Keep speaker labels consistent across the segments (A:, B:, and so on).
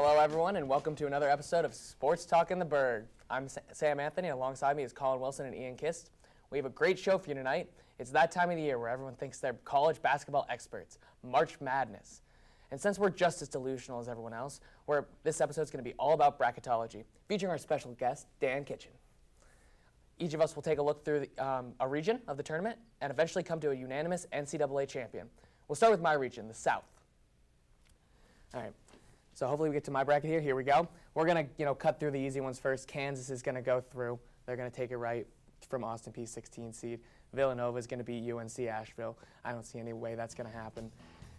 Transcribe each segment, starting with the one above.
A: Hello, everyone, and welcome to another episode of Sports Talk in the Burgh. I'm Sam Anthony, and alongside me is Collin Wilson and Ian Kist. We have a great show for you tonight. It's that time of the year where everyone thinks they're college basketball experts, March Madness. And since we're just as delusional as everyone else, this episode is going to be all about bracketology, featuring our special guest, Dan Kitchen. Each of us will take a look through a region of the tournament and eventually come to a unanimous NCAA champion. We'll start with my region, the South. All right. So hopefully we get to my bracket here. Here we go. We're going to, cut through the easy ones first. Kansas is going to go through. They're going to take it right from Austin Peay 16 seed. Villanova is going to beat UNC Asheville. I don't see any way that's going to happen.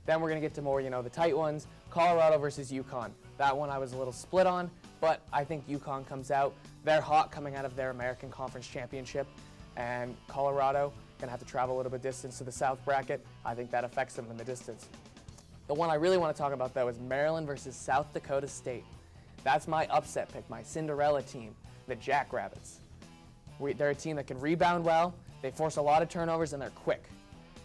A: Then we're going to get to more, the tight ones. Colorado versus UConn. That one I was a little split on, but I think UConn comes out. They're hot coming out of their American Conference Championship, and Colorado going to have to travel a little bit distance to the South bracket. I think that affects them in the distance. The one I really want to talk about, though, is Maryland versus South Dakota State. That's my upset pick, my Cinderella team, the Jackrabbits. They're a team that can rebound well, they force a lot of turnovers, and they're quick.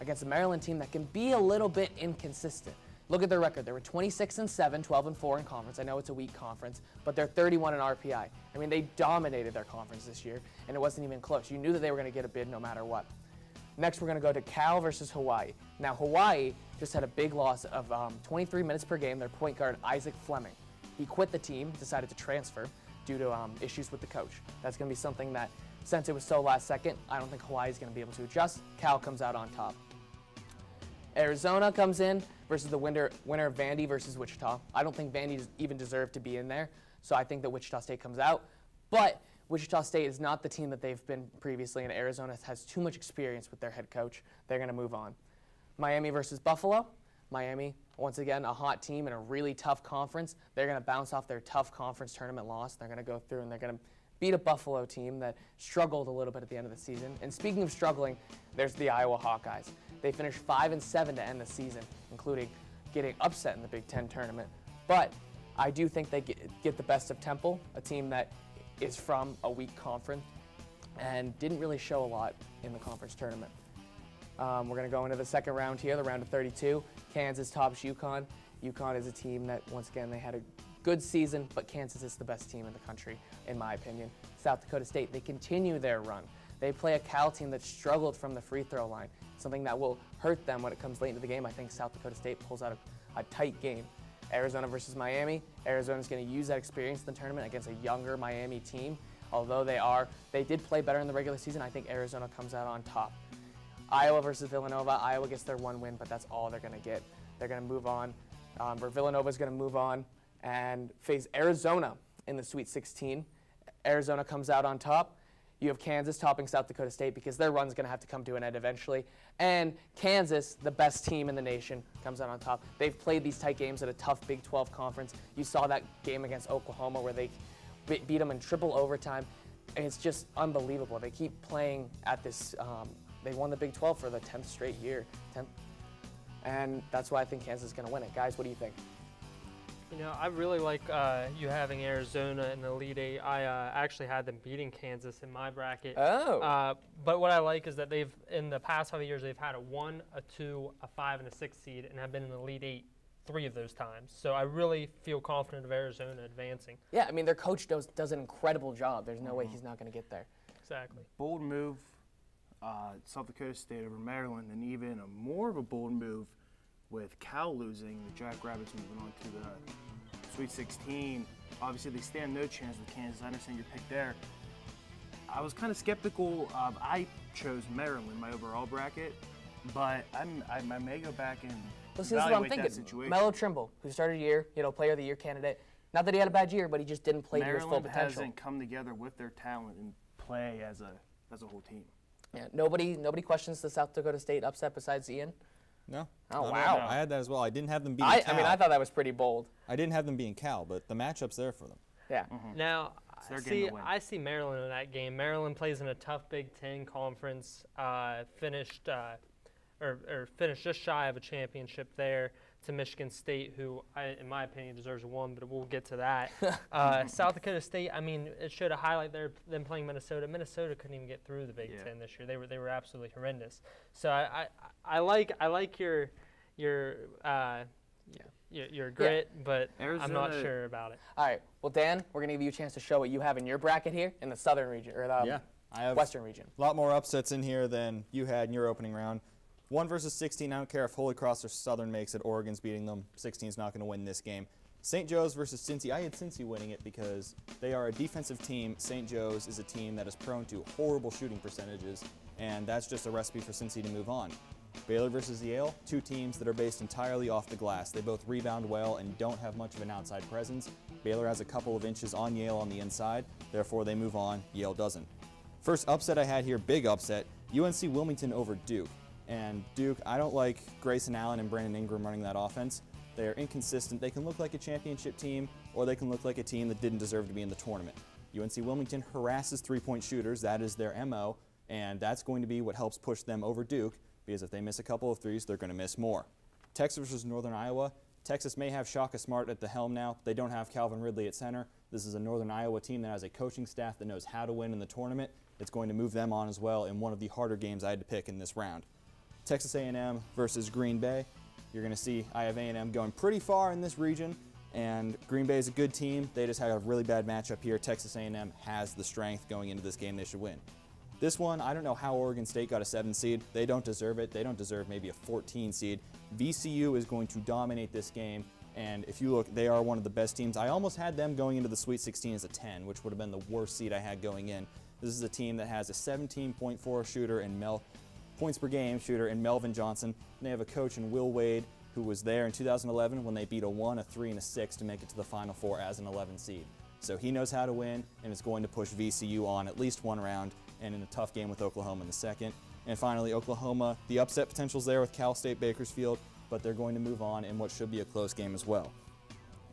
A: Against a Maryland team that can be a little bit inconsistent. Look at their record. They were 26-7, 12-4 in conference. I know it's a weak conference, but they're 31 in RPI. I mean, they dominated their conference this year, and it wasn't even close. You knew that they were going to get a bid no matter what. Next, we're going to go to Cal versus Hawaii. Now, Hawaii just had a big loss of 23 minutes per game. Their point guard, Isaac Fleming. He quit the team, decided to transfer due to issues with the coach. That's going to be something that, since it was so last second, I don't think Hawaii is going to be able to adjust. Cal comes out on top. Arizona comes in versus the winner of Vandy versus Wichita. I don't think Vandy even deserved to be in there, so I think that Wichita State comes out. But Wichita State is not the team that they've been previously, and Arizona has too much experience with their head coach. They're going to move on. Miami versus Buffalo. Miami, once again, a hot team in a really tough conference. They're going to bounce off their tough conference tournament loss. They're going to go through and they're going to beat a Buffalo team that struggled a little bit at the end of the season. And speaking of struggling, there's the Iowa Hawkeyes. They finished 5-7 to end the season, including getting upset in the Big Ten tournament. But I do think they get the best of Temple, a team that is from a weak conference and didn't really show a lot in the conference tournament. We're going to go into the second round here, the round of 32. Kansas tops UConn. UConn is a team that, once again, they had a good season, but Kansas is the best team in the country, in my opinion. South Dakota State, they continue their run. They play a Cal team that struggled from the free throw line, something that will hurt them when it comes late into the game. I think South Dakota State pulls out a tight game. Arizona versus Miami. Arizona's going to use that experience in the tournament against a younger Miami team. Although they did play better in the regular season, I think Arizona comes out on top. Iowa versus Villanova. Iowa gets their one win, but that's all they're going to get. They're going to move on. Villanova's going to move on and face Arizona in the Sweet 16. Arizona comes out on top. You have Kansas topping South Dakota State because their run's going to have to come to an end eventually. And Kansas, the best team in the nation, comes out on top. They've played these tight games at a tough Big 12 conference. You saw that game against Oklahoma where they beat them in triple overtime. And it's just unbelievable. They keep playing at this. They won the Big 12 for the 10th straight year. And that's why I think Kansas is going to win it. Guys, what do you think?
B: I really like you having Arizona in the Elite Eight. I actually had them beating Kansas in my bracket.
A: Oh.
B: But what I like is that in the past 5 years, they've had a 1, a 2, a 5, and a 6 seed, and have been in the Elite Eight 3 of those times. So I really feel confident of Arizona advancing.
A: Yeah, I mean, their coach does an incredible job. There's no way he's not going to get there.
B: Exactly.
C: Bold move, South Dakota State over Maryland, and even more of a bold move with Cal losing, the Jackrabbits moving on to the Sweet 16. Obviously, they stand no chance with Kansas. I understand your pick there. I was kind of skeptical. I chose Maryland, my overall bracket, but I may go back and
A: this is what I'm thinking. Melo Trimble, who started a year, Player of the Year candidate. Not that he had a bad year, but he just didn't play to his full potential.
C: Maryland hasn't come together with their talent and play as a whole team.
A: Yeah, nobody questions the South Dakota State upset besides Ian.
D: No.
A: Oh,
D: no,
A: wow.
D: No. I had that as well. I didn't have them beating Cal.
A: I mean, I thought that was pretty bold.
D: I didn't have them beating Cal, but the matchup's there for them.
A: Yeah.
C: Mm-hmm.
B: Now, I see Maryland in that game. Maryland plays in a tough Big Ten conference, finished just shy of a championship there to Michigan State, who, in my opinion, deserves one, but we'll get to that. South Dakota State, I mean, it showed a highlight there, them playing Minnesota. Minnesota couldn't even get through the Big Ten this year. They were absolutely horrendous. So I like your your grit, but I'm not sure about it.
A: All right. Well, Dan, we're going to give you a chance to show what you have in your bracket here in the southern region, or the
D: I have
A: western region.
D: A lot more upsets in here than you had in your opening round. 1 versus 16, I don't care if Holy Cross or Southern makes it. Oregon's beating them. 16's not going to win this game. St. Joe's versus Cincy. I had Cincy winning it because they are a defensive team. St. Joe's is a team that is prone to horrible shooting percentages, and that's just a recipe for Cincy to move on. Baylor versus Yale, 2 teams that are based entirely off the glass. They both rebound well and don't have much of an outside presence. Baylor has a couple of inches on Yale on the inside, therefore they move on. Yale doesn't. First upset I had here, big upset, UNC Wilmington over Duke. And Duke, I don't like Grayson Allen and Brandon Ingram running that offense. They are inconsistent. They can look like a championship team, or they can look like a team that didn't deserve to be in the tournament. UNC Wilmington harasses three-point shooters. That is their MO, and that's going to be what helps push them over Duke, because if they miss a couple of threes, they're going to miss more. Texas versus Northern Iowa. Texas may have Shaka Smart at the helm now. They don't have Calvin Ridley at center. This is a Northern Iowa team that has a coaching staff that knows how to win in the tournament. It's going to move them on as well in one of the harder games I had to pick in this round. Texas A&M versus Green Bay. You're going to see I have A&M going pretty far in this region, and Green Bay is a good team. They just had a really bad matchup here. Texas A&M has the strength going into this game. They should win. This one, I don't know how Oregon State got a 7 seed. They don't deserve it. They don't deserve maybe a 14 seed. VCU is going to dominate this game, and if you look, they are one of the best teams. I almost had them going into the Sweet 16 as a 10, which would have been the worst seed I had going in. This is a team that has a 17.4 shooter and points per game shooter in Melvin Johnson. And they have a coach in Will Wade who was there in 2011 when they beat a 1, a 3, and a 6 to make it to the Final Four as an 11 seed. So he knows how to win and is going to push VCU on at least one round and in a tough game with Oklahoma in the second. And finally, Oklahoma, the upset potential's there with Cal State Bakersfield, but they're going to move on in what should be a close game as well.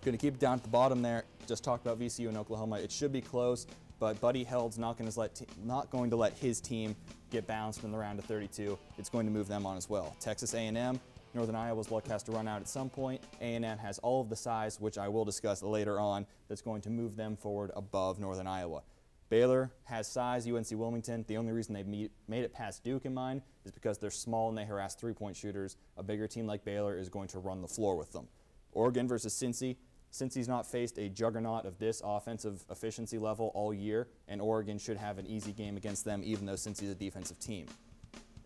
D: Going to keep it down at the bottom there. Just talked about VCU and Oklahoma. It should be close, but Buddy Held's not going to let his team get bounced in the round of 32. It's going to move them on as well. Texas A&M, Northern Iowa's luck has to run out at some point. A&M has all of the size, which I will discuss later on, that's going to move them forward above Northern Iowa. Baylor has size, UNC Wilmington. The only reason they made it past Duke in mine is because they're small and they harass three-point shooters. A bigger team like Baylor is going to run the floor with them. Oregon versus Cincy. Cincy's not faced a juggernaut of this offensive efficiency level all year, and Oregon should have an easy game against them, even though Cincy's a defensive team.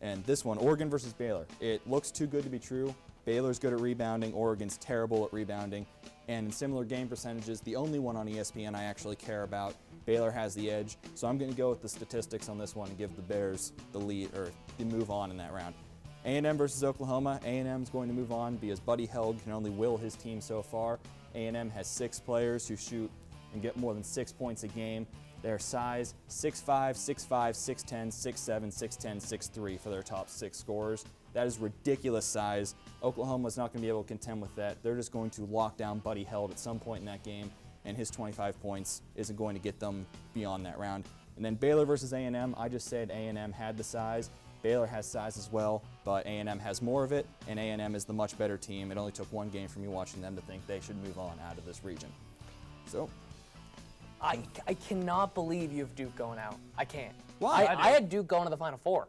D: And this one, Oregon versus Baylor. It looks too good to be true. Baylor's good at rebounding. Oregon's terrible at rebounding. And in similar game percentages, the only one on ESPN I actually care about, Baylor has the edge. So I'm going to go with the statistics on this one and give the Bears the lead, or the move on in that round. A&M versus Oklahoma. A&M's going to move on because Buddy Held can only will his team so far. A&M has 6 players who shoot and get more than 6 points a game. Their size, 6'5", 6'5", 6'10", 6'7", 6'10", 6'3" for their top 6 scorers. That is ridiculous size. Oklahoma's not going to be able to contend with that. They're just going to lock down Buddy Held at some point in that game, and his 25 points isn't going to get them beyond that round. And then Baylor versus A&M, I just said A&M had the size. Baylor has size as well, but A&M has more of it, and A&M is the much better team. It only took one game for me watching them to think they should move on out of this region. So,
A: I cannot believe you have Duke going out. I can't.
D: Why?
A: I had Duke going to the Final Four.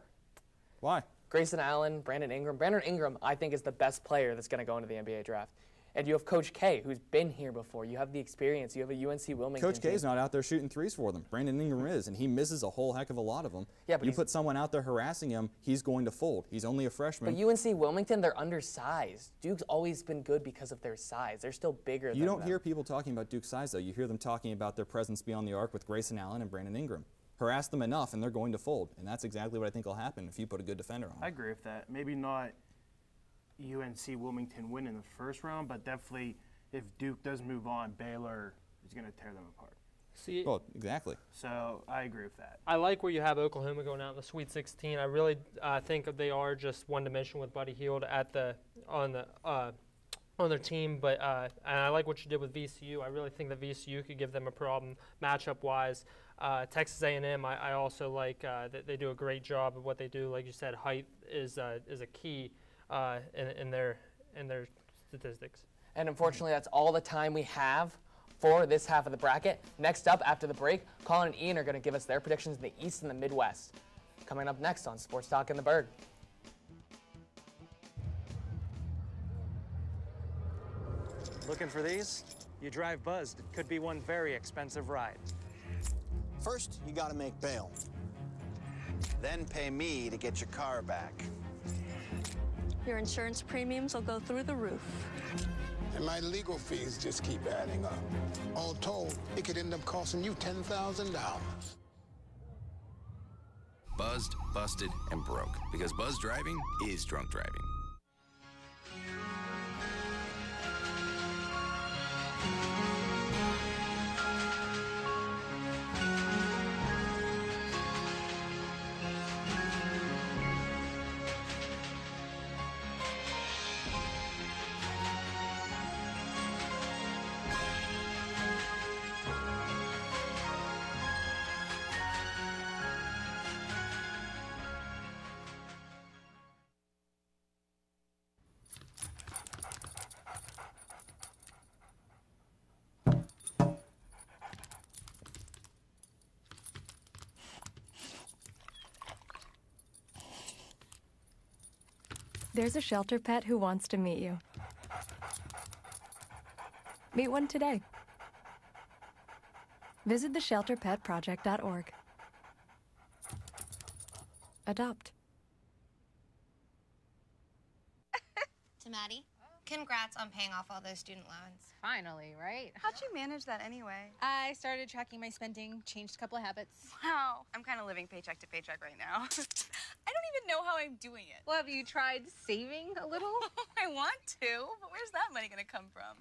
D: Why? Grayson
A: Allen, Brandon Ingram. Brandon Ingram, I think, is the best player that's going to go into the NBA draft. And you have Coach K, who's been here before. You have the experience. You have a UNC Wilmington
D: Coach K's not out there shooting threes for them. Brandon Ingram is, and he misses a whole heck of a lot of them. Yeah, but you put someone out there harassing him, he's going to fold. He's only a freshman.
A: But UNC Wilmington, they're undersized. Duke's always been good because of their size. They're still bigger than them.
D: You don't hear people talking about Duke's size, though. You hear them talking about their presence beyond the arc with Grayson Allen and Brandon Ingram. Harass them enough, and they're going to fold. And that's exactly what I think will happen if you put a good defender on them.
C: I agree with that. Maybe not UNC Wilmington win in the first round, but definitely if Duke does move on, Baylor is going to tear them apart.
B: See,
D: well, exactly.
C: So I agree with that.
B: I like where you have Oklahoma going out in the Sweet 16. I really think they are just one dimension with Buddy Hield on their team, but and I like what you did with VCU. I really think that VCU could give them a problem matchup-wise. Texas A&M, I also like that they do a great job of what they do. Like you said, height is a key in their statistics.
A: And unfortunately, that's all the time we have for this half of the bracket. Next up, after the break, Collin and Ian are going to give us their predictions in the East and the Midwest. Coming up next on Sports Talk in the Burgh.
E: Looking for these? You drive buzzed. It could be one very expensive ride.
F: First, you gotta make bail. Then pay me to get your car back.
G: Your insurance premiums will go through the roof.
H: And my legal fees just keep adding up. All told, it could end up costing you $10,000.
I: Buzzed, busted, and broke. Because buzz driving is drunk driving.
J: There's a shelter pet who wants to meet you. Meet one today. Visit theshelterpetproject.org. Adopt.
K: To Maddie, congrats on paying off all those student loans.
L: Finally, right?
M: How'd you manage that anyway?
L: I started tracking my spending, changed a couple of habits.
M: Wow, I'm kind of living paycheck to paycheck right now. I don't even know how I'm doing it.
L: Well, have you tried saving a little?
M: I want to, but where's that money gonna come from?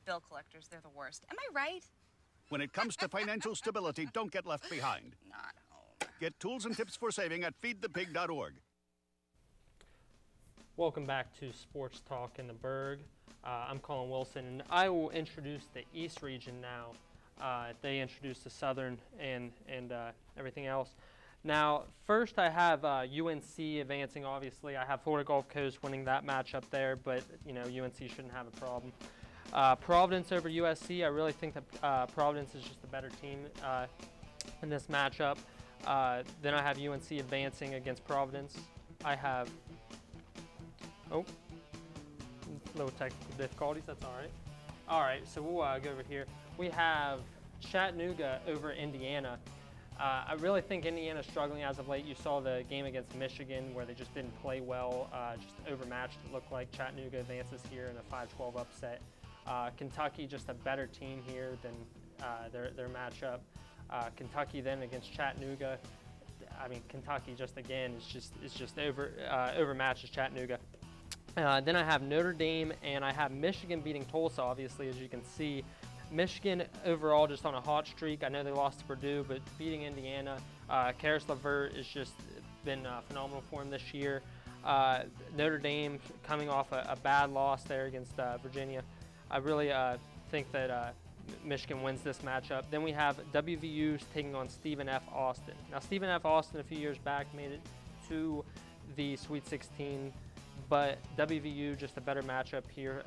M: Bill collectors, they're the worst. Am I right?
N: When it comes to financial stability, don't get left behind.
M: Not home.
N: Get tools and tips for saving at feedthepig.org.
B: Welcome back to Sports Talk in the Burgh. I'm Collin Wilson, and I will introduce the East region now. They introduced the Southern and everything else. Now, first I have UNC advancing, obviously. I have Florida Gulf Coast winning that matchup there, but, you know, UNC shouldn't have a problem. Providence over USC, I really think that Providence is just a better team in this matchup. Then I have UNC advancing against Providence. I have... Oh, little technical difficulties, that's all right. All right, so we'll go over here. We have Chattanooga over Indiana. I really think Indiana's struggling as of late. You saw the game against Michigan where they just didn't play well, just overmatched, it looked like. Chattanooga advances here in a 5-12 upset. Kentucky, just a better team here than their matchup. Kentucky then against Chattanooga. I mean, Kentucky just again is just overmatches Chattanooga. Then I have Notre Dame and I have Michigan beating Tulsa, obviously, as you can see. Michigan overall just on a hot streak. I know they lost to Purdue, but beating Indiana. Karis LeVert has just been phenomenal for him this year. Notre Dame coming off a bad loss there against Virginia. I really think that Michigan wins this matchup. Then we have WVU taking on Stephen F. Austin. Now, Stephen F. Austin a few years back made it to the Sweet 16, but WVU just a better matchup here.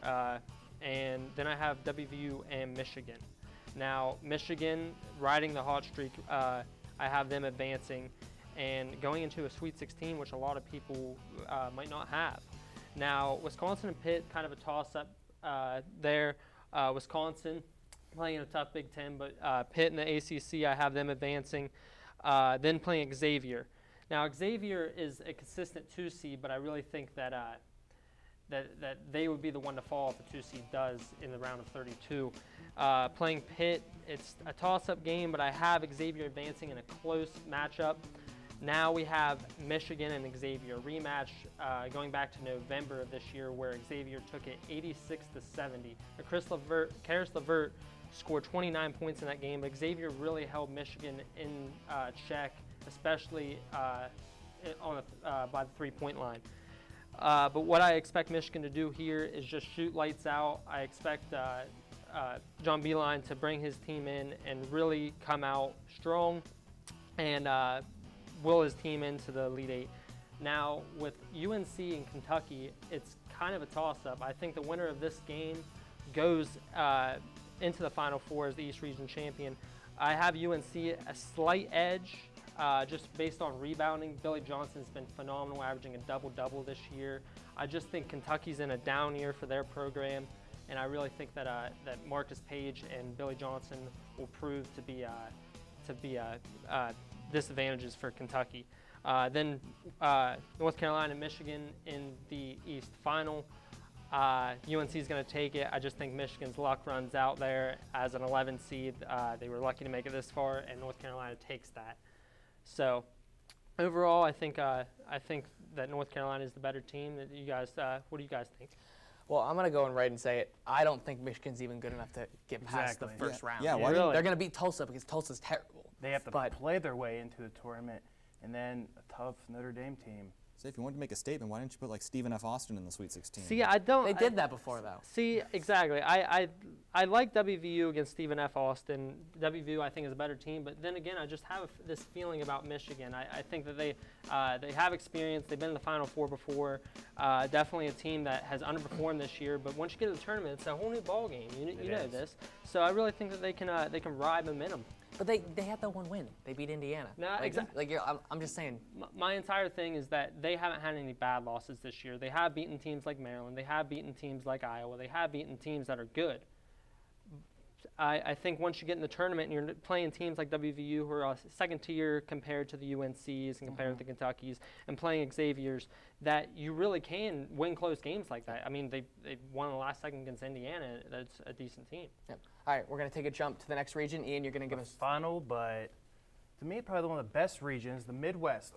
B: And then I have WVU and Michigan. Now, Michigan riding the hot streak, I have them advancing and going into a Sweet 16, which a lot of people might not have. Now, Wisconsin and Pitt, kind of a toss-up there. Wisconsin playing in a tough Big Ten, but Pitt in the ACC, I have them advancing. Then playing Xavier. Now, Xavier is a consistent 2 seed, but I really think that that they would be the one to fall if the 2 seed does in the round of 32. Playing Pitt, it's a toss-up game, but I have Xavier advancing in a close matchup. Now we have Michigan and Xavier rematch going back to November of this year, where Xavier took it 86-70. Karis LeVert scored 29 points in that game, but Xavier really held Michigan in check, especially by the three-point line. But what I expect Michigan to do here is just shoot lights out. I expect John Beilein to bring his team in and really come out strong and will his team into the Elite Eight. Now, with UNC and Kentucky, it's kind of a toss-up. I think the winner of this game goes into the Final Four as the East Region champion. I have UNC a slight edge, just based on rebounding, Billy Johnson's been phenomenal, averaging a double-double this year. I just think Kentucky's in a down year for their program, and I really think that that Marcus Page and Billy Johnson will prove to be disadvantages for Kentucky. Then North Carolina and Michigan in the East Final. UNC is going to take it. I just think Michigan's luck runs out there as an 11 seed. They were lucky to make it this far, and North Carolina takes that. So overall, I think that North Carolina is the better team. That you guys, what do you guys think?
A: Well, I'm going to go and right and say it. I don't think Michigan's even good enough to get past the first round.
D: Yeah, why
A: They're going to beat Tulsa because Tulsa's terrible.
C: They have to play their way into the tournament, and then a tough Notre Dame team.
D: So if you wanted to make a statement, why didn't you put like Stephen F. Austin in the Sweet 16?
B: See, I don't.
A: They did that before, though.
B: See, exactly. I like WVU against Stephen F. Austin. WVU, I think, is a better team. But then again, I just have this feeling about Michigan. I think that they have experience. They've been in the Final Four before. Definitely a team that has underperformed this year. But once you get to the tournament, it's a whole new ball game. You know this. So I really think that they can ride momentum.
A: But they had that one win. They beat Indiana.
B: No,
A: exactly. I'm just saying.
B: My entire thing is that they haven't had any bad losses this year. They have beaten teams like Maryland. They have beaten teams like Iowa. They have beaten teams that are good. I think once you get in the tournament and you're playing teams like WVU who are second tier compared to the UNCs and compared to the Kentuckys and playing Xavier's, that you really can win close games like that. I mean, they won the last second against Indiana. That's a decent team.
A: Yep. All right, we're going to take a jump to the next region. Ian, you're going to give us
C: final, but to me, probably one of the best regions, the Midwest.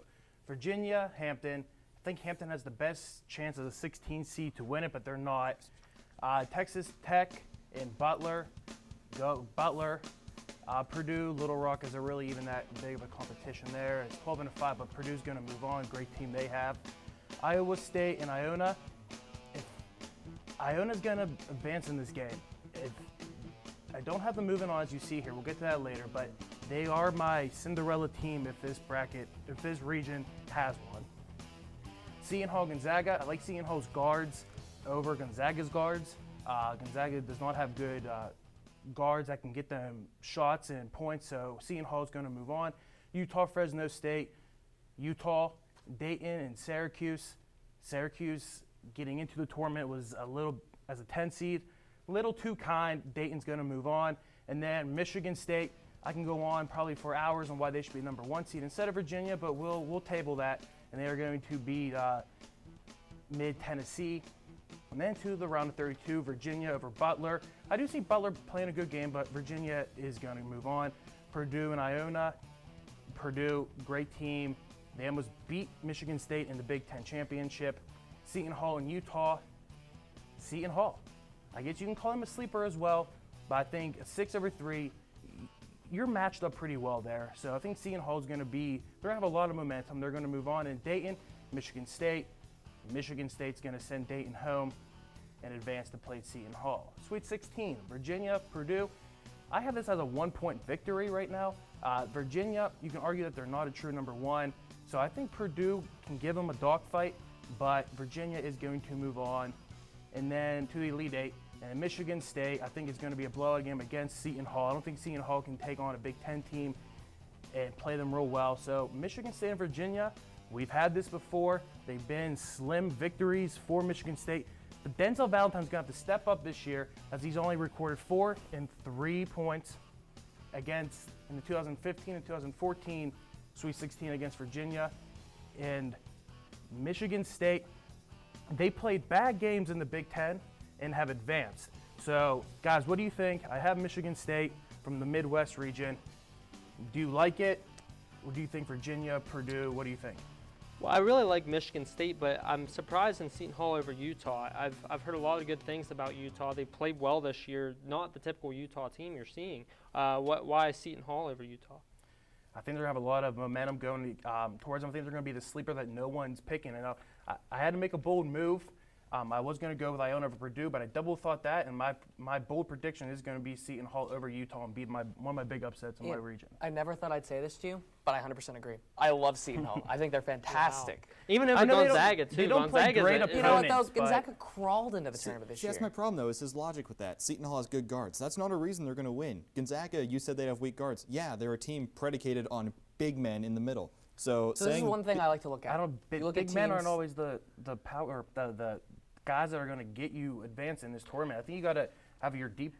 C: Virginia, Hampton. I think Hampton has the best chance as a 16 seed to win it, but they're not. Texas Tech and Butler. Go Butler. Purdue, Little Rock isn't really even that big of a competition there. It's 12-5, but Purdue's going to move on. Great team they have. Iowa State and Iona. Iona's going to advance in this game. I don't have them moving on as you see here. We'll get to that later, but they are my Cinderella team if this region has one. Seton Hall, Gonzaga. I like Seton Hall's guards over Gonzaga's guards. Gonzaga does not have good guards that can get them shots and points, so Seton Hall is going to move on. Utah, Fresno State, Utah, Dayton, and Syracuse. Syracuse getting into the tournament was a little, as a 10 seed, little too kind. Dayton's going to move on. And then Michigan State, I can go on probably for hours on why they should be number 1 seed instead of Virginia, but we'll table that. And they are going to beat mid-Tennessee. And then to the round of 32, Virginia over Butler. I do see Butler playing a good game, but Virginia is going to move on. Purdue and Iona. Purdue, great team. They almost beat Michigan State in the Big Ten Championship. Seton Hall and Utah. Seton Hall. I guess you can call them a sleeper as well, but I think a 6/3, you're matched up pretty well there. So I think Seton Hall is going to be, they're going to have a lot of momentum. They're going to move on. And Dayton, Michigan State. Michigan State's going to send Dayton home and advance to play Seton Hall. Sweet 16, Virginia, Purdue. I have this as a 1-point victory right now. Virginia, you can argue that they're not a true number 1. So I think Purdue can give them a dogfight, but Virginia is going to move on. And then to the Elite Eight, and Michigan State, I think it's going to be a blowout game against Seton Hall. I don't think Seton Hall can take on a Big Ten team and play them real well. So Michigan State and Virginia, we've had this before. They've been slim victories for Michigan State. But Denzel Valentine's going to have to step up this year as he's only recorded 4 and 3 points against in the 2015 and 2014 Sweet 16 against Virginia. And Michigan State, they played bad games in the Big Ten and have advanced. So, guys, what do you think? I have Michigan State from the Midwest region. Do you like it? Or do you think Virginia, Purdue, what do you think?
B: Well, I really like Michigan State, but I'm surprised in Seton Hall over Utah. I've heard a lot of good things about Utah. They played well this year, not the typical Utah team you're seeing. Why Seton Hall over Utah?
C: I think they're going to have a lot of momentum going towards them. I think they're going to be the sleeper that no one's picking. And I had to make a bold move. I was going to go with Iona over Purdue, but I double thought that, and my bold prediction is going to be Seton Hall over Utah and be one of my big upsets in my region.
A: I never thought I'd say this to you, but I 100% agree. I love Seton Hall. I think they're fantastic.
B: Wow. Even over Gonzaga, too.
C: They don't play great opponents.
A: You know what, though? Gonzaga crawled into the tournament this year.
D: That's my problem, though, is his logic with that. Seton Hall has good guards. That's not a reason they're going to win. Gonzaga, you said they have weak guards. Yeah, they're a team predicated on big men in the middle. So
A: this is one thing I like to look at.
C: Big men aren't always the power, the guys that are going to get you advanced in this tournament. I think you got to have your deep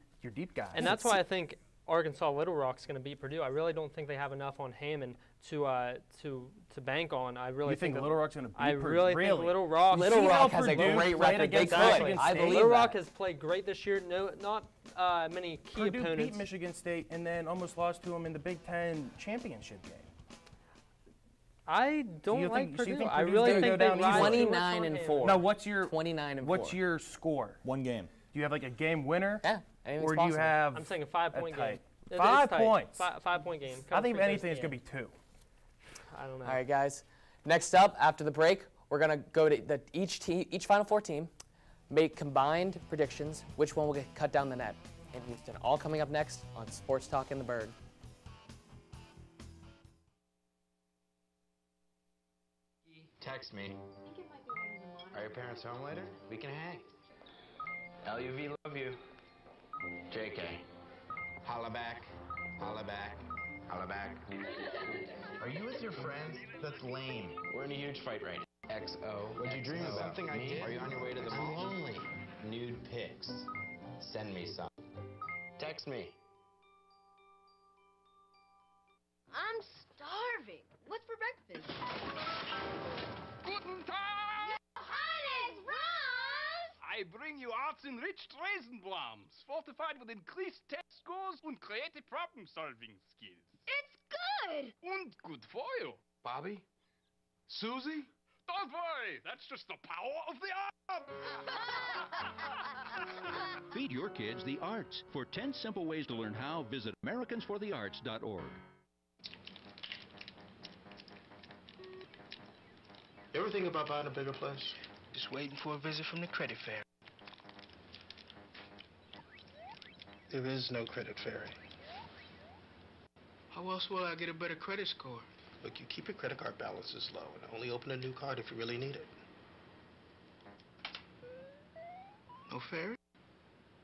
C: guys.
B: And that's why I think Arkansas Little Rock's going to beat Purdue. I really don't think they have enough on Hammond to bank on. I really
C: think Little Rock's going to beat Purdue.
B: I really think Little Rock.
A: Little Rock has a great record. They could. I believe
B: Little Rock has played great this year. No, not many key
C: Purdue
B: opponents.
C: beat Michigan State and then almost lost to them in the Big Ten championship game.
B: I don't like Purdue. I
C: Purdue's
B: really think they
A: 29-4.
C: No, what's your
A: 29-4?
C: What's your score?
D: One game.
C: Do you have like a game winner?
A: Yeah,
C: or do you have?
B: I'm saying a 5-point game.
C: 5 points.
B: 5-point game.
C: I think if anything, it's gonna be 2.
B: I don't know.
A: All right, guys. Next up, after the break, we're gonna go to each Final Four team, make combined predictions. Which one will get cut down the net in Houston? All coming up next on Sports Talk in the Burgh.
O: Text me. Are your parents home later? We can hang. LUV, love you. JK. Holla back. Holla back. Holla back. Are you with your friends? That's lame. We're in a huge fight right now. XO. What'd you dream about? Something I did. Are you on your way to the mall? I'm lonely. Nude pics. Send me some. Text me.
P: I'm starving. What's for breakfast?
Q: Guten Tag!
P: Johannes, Franz!
Q: I bring you arts-enriched Raisinblums, fortified with increased test scores and creative problem-solving skills.
P: It's good!
Q: And good for you. Bobby? Susie? Don't worry, that's just the power of the art!
R: Feed your kids the arts. For 10 simple ways to learn how, visit AmericansForTheArts.org.
S: You ever think about buying a bigger place? Just waiting for a visit from the credit fairy. There is no credit fairy.
Q: How else will I get a better credit score?
S: Look, you keep your credit card balances low and only open a new card if you really need it.
Q: No fairy?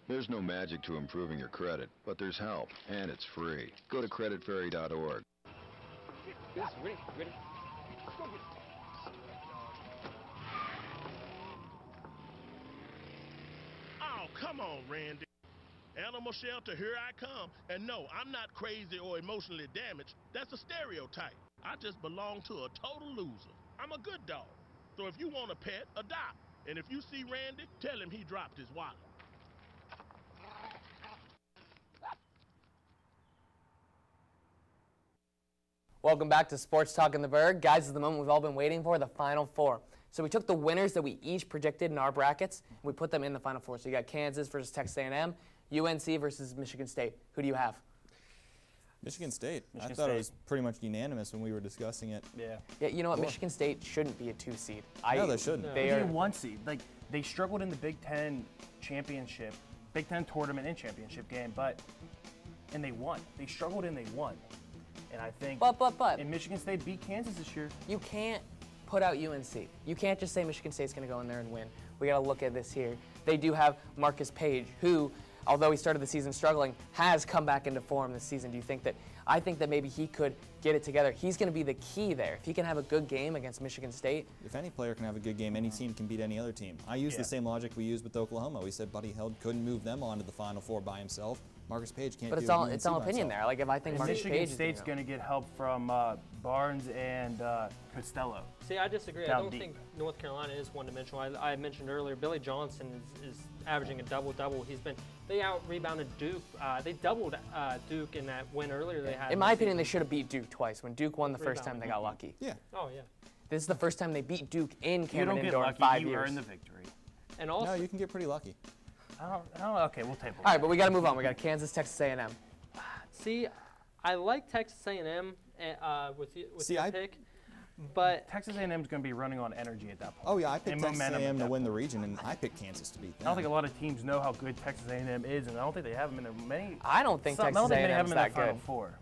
T: There's no magic to improving your credit, but there's help, and it's free. Go to creditfairy.org.
Q: Yes, ready. Let's go.
U: Oh, come on, Randy. Animal shelter, here I come. And no, I'm not crazy or emotionally damaged. That's a stereotype. I just belong to a total loser. I'm a good dog. So if you want a pet, adopt. And if you see Randy, tell him he dropped his wallet.
A: Welcome back to Sports Talk in the Burgh. Guys, this is the moment we've all been waiting for, the Final Four. So we took the winners that we each predicted in our brackets, and we put them in the Final Four. So you got Kansas versus Texas A&M, UNC versus Michigan State. Who do you have?
D: Michigan State. I thought it was pretty much unanimous when we were discussing it.
C: Yeah.
A: Yeah, you know what? Michigan State shouldn't be a 2 seed.
D: No, they shouldn't.
C: They are a 1 seed. Like, they struggled in the Big Ten championship, Big Ten tournament and championship game, and they won. They struggled and they won. And I think and Michigan State beat Kansas this year.
A: You can't put out UNC. You can't just say Michigan State's going to go in there and win. We got to look at this here. They do have Marcus Page, who, although he started the season struggling, has come back into form this season. Do you think that? I think that maybe he could get it together. He's going to be the key there. If he can have a good game against Michigan State.
D: If any player can have a good game, any team can beat any other team. I use the same logic we used with Oklahoma. We said Buddy Hield couldn't move them on to the Final Four by himself. Marcus Page can't do it.
A: But it's all opinion there. Like, if I think Marcus Page
C: Michigan State's going to get help from Barnes and Costello.
B: See, I disagree. I don't think North Carolina is one-dimensional. I mentioned earlier, Billy Johnson is averaging a double-double. They out-rebounded Duke. They doubled Duke in that win earlier they had.
A: In my opinion, they should have beat Duke twice. When Duke won the first time, they got lucky.
D: Yeah.
B: Oh, yeah.
A: This is the first time they beat Duke in Cameron
C: Indoor
A: in 5 years.
C: You earn the victory.
B: And also,
D: no, you can get pretty lucky.
C: Okay, we'll table.
A: All right, but we got to move on. We got Kansas, Texas A&M.
B: See, I like Texas A&M with your pick, but
C: Texas A&M is going to be running on energy at that point.
D: Oh yeah, I picked Texas A&M to win the region, and I picked Kansas to beat them.
C: I don't think a lot of teams know how good Texas A&M is, and I don't think they have them in their many.
A: I don't think Texas A&M is that good.
C: Final Four.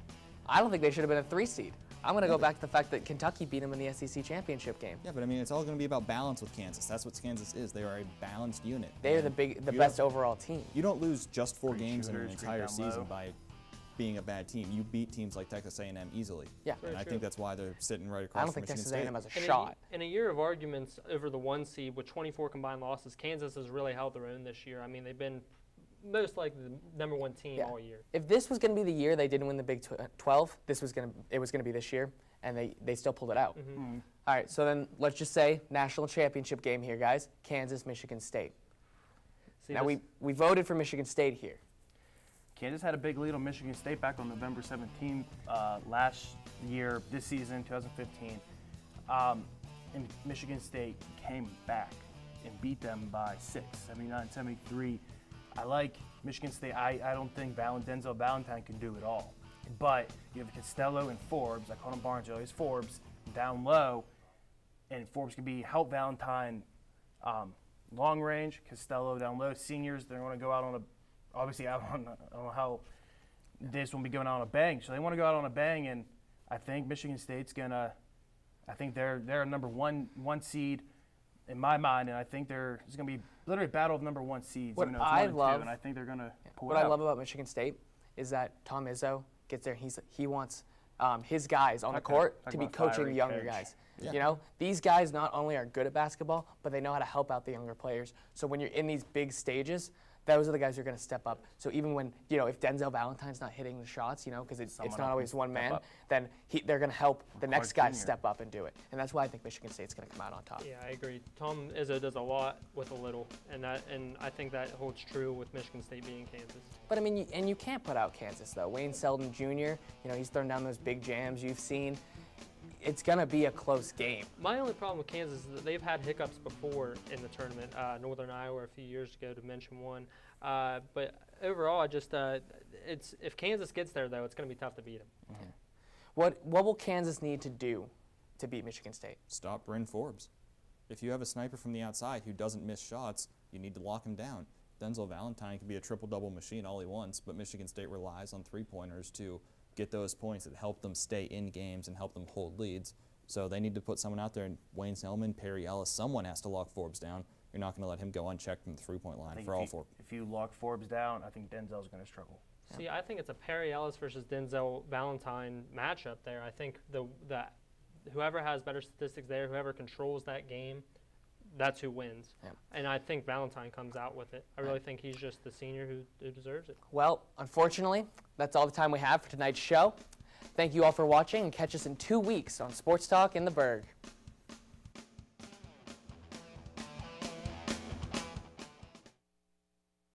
A: I don't think they should have been a 3 seed. I'm going to go back to the fact that Kentucky beat them in the SEC championship game.
D: Yeah, but I mean, it's all going to be about balance with Kansas. That's what Kansas is. They are a balanced unit.
A: They are the best overall team.
D: You don't lose just 4 games in an entire season by being a bad team. You beat teams like Texas A&M easily.
A: Yeah.
D: And I think that's why they're sitting right across
A: I don't
D: from
A: think
D: Michigan
A: Texas
D: State.
A: A&M has a shot.
B: In a year of arguments over the 1 seed with 24 combined losses, Kansas has really held their own this year. I mean, they've been most likely the #1 team all year.
A: If this was going to be the year they didn't win the Big 12, it was going to be this year, and they still pulled it out. All right, so then let's just say national championship game here, guys. Kansas, Michigan State. Now we voted for Michigan State here.
C: Kansas had a big lead on Michigan State back on November 17th last year, this season, 2015. And Michigan State came back and beat them by 6, 79-73. I like Michigan State. I don't think Denzel Valentine can do it all. But you have Costello and Forbes. I call him Barnes earlier. It's Forbes down low. And Forbes can help Valentine long range. Costello down low. Seniors, they're going to go out on obviously, I don't know how this will be going out on a bang. So they want to go out on a bang, and I think Michigan State's I think they're a number one seed in my mind, and I think it's going to be literally a battle of number 1 seeds.
A: What I love,
C: and I think they're going to pull
A: what
C: it out.
A: I love about Michigan State is that Tom Izzo gets there. He wants his guys on the court to be coaching the younger guys. Yeah. You know, these guys not only are good at basketball, but they know how to help out the younger players. So when you're in these big stages, those are the guys who are going to step up. So even when, if Denzel Valentine's not hitting the shots, because it's not always one man, then they're going to help the next guy step up and do it. And that's why I think Michigan State's going to come out on top.
B: Yeah, I agree. Tom Izzo does a lot with a little, and I think that holds true with Michigan State beating Kansas.
A: But I mean, and you can't put out Kansas though. Wayne Selden Jr., he's throwing down those big jams you've seen. It's going to be a close game.
B: My only problem with Kansas is that they've had hiccups before in the tournament. Northern Iowa a few years ago, to mention one. But overall, if Kansas gets there, though, it's going to be tough to beat them.
A: Mm-hmm. What will Kansas need to do to beat Michigan State?
D: Stop Bryn Forbes. If you have a sniper from the outside who doesn't miss shots, you need to lock him down. Denzel Valentine can be a triple-double machine all he wants, but Michigan State relies on three-pointers to get those points that help them stay in games and help them hold leads. So they need to put someone out there, and Wayne Selman, Perry Ellis, someone has to lock Forbes down. You're not going to let him go unchecked from the three-point line for all four.
C: If you lock Forbes down, I think Denzel's going to struggle.
B: See, I think it's a Perry Ellis versus Denzel Valentine matchup there. I think whoever has better statistics there, whoever controls that game, that's who wins. Yeah. And I think Valentine comes out with it. I really think he's just the senior who deserves it.
A: Well, unfortunately, that's all the time we have for tonight's show. Thank you all for watching, and catch us in 2 weeks on Sports Talk in the Burgh.